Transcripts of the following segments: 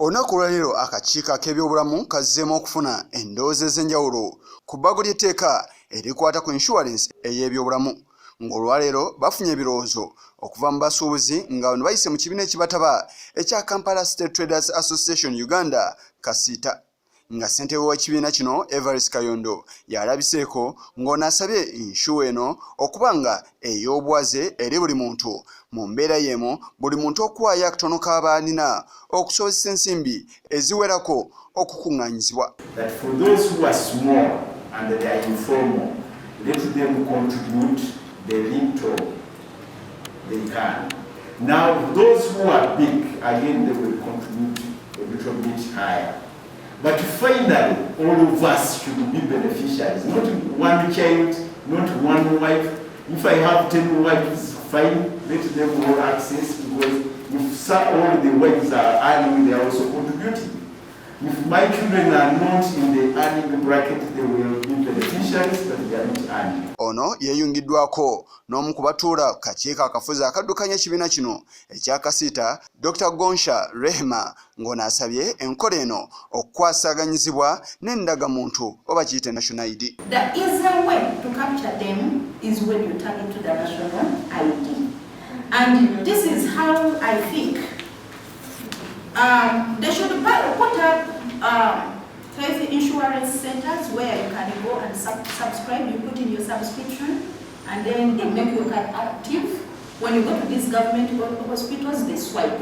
Olunaku lwaleero akakiiko k'ebyobulamu kazzeemu okufuna endowooza ez'enjawulo ku bbago ly'etteeka erikwata ku insurance ey'ebyobulamu ng'olwaleero bafunye ebirowoozo okuva mu basuubuzi nga bano bayise mu kibiina ekibataba ekya Kampala State Traders Association Uganda KACITA nga ssentebe w'ekibiina kino Evarist Kayondo yalabiseeko ng'ono asabye inshuwa eno okuba nga ey'obwaze eri buli muntu mu mbeera y'emu buli muntu okuwaayo akatono k'aba alina okusobozesa ensimbi eziwerako okukuŋŋaanyizibwa. That for those who are small and they are informal, let them contribute the little they can. Now those who are big, again they will contribute a little bit higher. But finally, all of us should be beneficiaries. Not one child, not one wife. If I have 10 wives, fine, let them all access, because if all the wives are earning, they are also contributing. If my children are not in the earning bracket, they will be beneficiaries, but they are not earning. Ono yeeyungiddwako n'omu ku batuula kakiiko akafuzi akaddukanya ekibiina kino ekya KACITA, Dr. Gonsha Rehema, ng'ono asabye enkola eno okukwasaganyizibwa n'endagamuntu oba kiyite national ID. The easier way to capture them is when you tag it to the national ID. And this is how I think they should put up health insurance centers where you can go and subscribe. You put in your subscription and then they make your card active. When you go to these government hospitals, they swipe.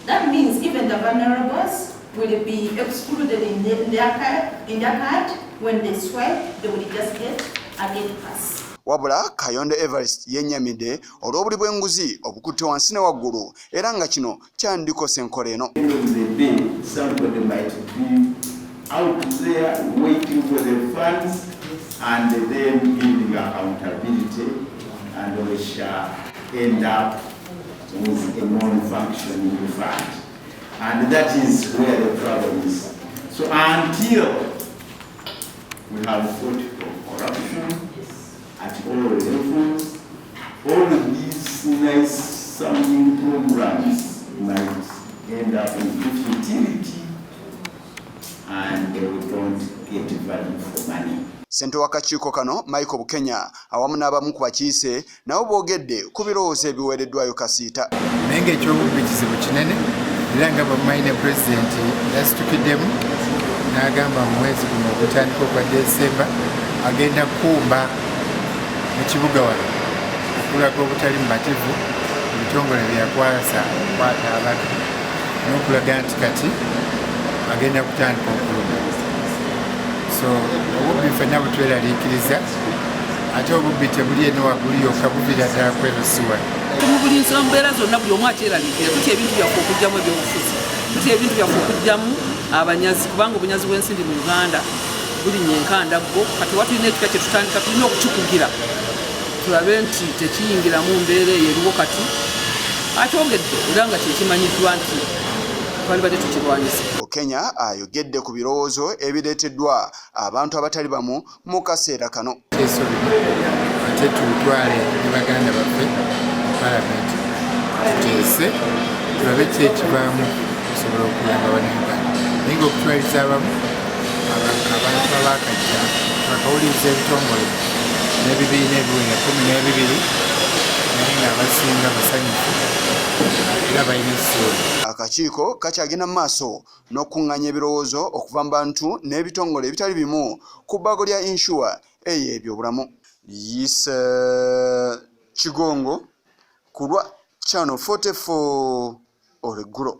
That means even the vulnerables will be excluded in their card. When they swipe, they will just get a gate pass. Wabula Kayondo Evarist yennyamidde olw'obuli bw'enguzi obukutte wansi ne waggulu era nga kino kyandikose enkola eno. Somebody might be out there waiting for the funds and then giving accountability, and we shall end up with a non-functioning fund. And that is where the problem is. So until we have fought for corruption at all levels, all of these nice sounding programs might end up in futility and we don't get value for money. Ssentebe w'akakiiko kano Michael Bukenya awamu n'abamu ku bakiise nabo boogedde ku birowoozo ebiweereddwayo KACITA. Naye ng'ekyobubbi kizibu kinene era nga bamumayine pulezidenti yasitukiddemu n'agamba mu mwezi guno ogutandika ogwa Desemba agenda kukumba mu kibuga wano okulaga obutali mumativu ebitongole byakwasa okukwata abantu n'okulaga nti kati agenda kutandika okuluma. So obubbi ffenna butweraliikiriza ate obubbi tebuli eno waggulu yokka buvira ddala kwerusiwa. Mu buli nsonga zonna buli omu akyeraliikira tutya ebintu byaffe okugyamu ebyobufuzi, tutya ebintu byaffe okugyamu abanyazi, kubanga obunyazi bw'ensimbi mu Uganda bulinnya enkandaggo. Kati watulina ekika kye tutandika tulina okukikugira tulabe nti tekiyingiramu mbeera eyo eriwo kati akyongedde era nga kyekimanyiddwa nti twalibadde tukirwanyisa. Kenya ayogedde ku birowoozo ebireeteddwa abantu abatali bamu mu kaseera kano. Ate tutwale ne baganda baffe palamenti tuteese tulabe ki ekivaamu okusobola okuyamba Bannayuganda. Naye ng'okutwaliza abamu abantu abaakajja bakawuliriza ebitongole n'ebibiina ebiwera 12 naye ng'abasinga basanyufu era balina essuubi. Akakiiko kakyagenda mu maaso n'okuŋŋaanya ebirowoozo okuva mu bantu n'ebitongole ebitali bimu ku bbago lya inshuwa ey'ebyobulamu. Yisa Kigongo ku lwa Channel 44 olweggulo.